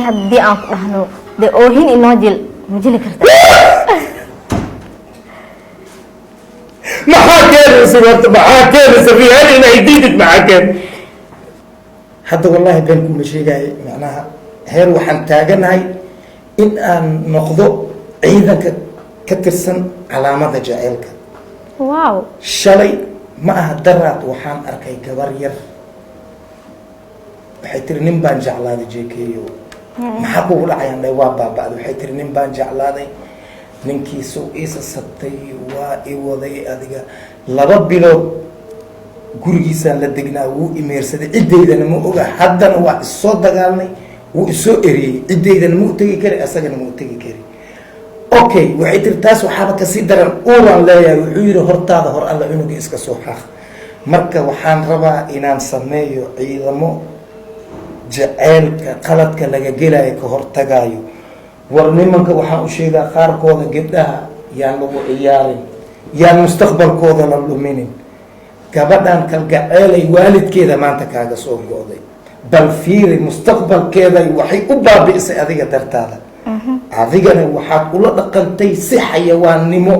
haddii aan ku dhahno de oohin inoo jil ma jili kartaa maxaa keenaysa horta maxaa keenaysa fi hal inay diidid maxaa keen hadda wallahi been kuma sheegaayo macnaha heer waxaan taaganahay in aan noqdo ciidanka ka tirsan calaamada jaceylka wow shalay ma aha daraad waxaan arkay gabar yar waxay tiri nin baan jeclaaday jeekeeyo maxaa kugu dhacayaan dhay waa baaba'day waxay tiri nin baan jeclaaday ninkiisuu iisa sabtay waa i waday adiga 2 bilood gurigiisaan la degnaa wuu imeersaday ciddaydana ma oga haddana waa isoo dagaalnay wuu isoo eriyey ciddaydana ma u tegi kari asagana ma u tegi kari okay waxay tiri taas waxaaba kasii daran uuraan leeyahay wuxuu yidhi hortaada hor alla cunuga iska soo xaaq marka waxaan rabaa inaan sameeyo ciidamo jaceylka qaladka laga gelayo ka hortagaayo war nimanka waxaan u sheegaa qaarkooda gabdhaha yaan lagu ciyaarin yaan mustaqbalkooda la luminin gabadhan kalgaceelay waalidkeeda maanta kaaga soo go'day bal fiiri mustaqbalkeeday waxay u baabi'isay adiga dartaada adigana waxaad ula dhaqantay si xayawaannimo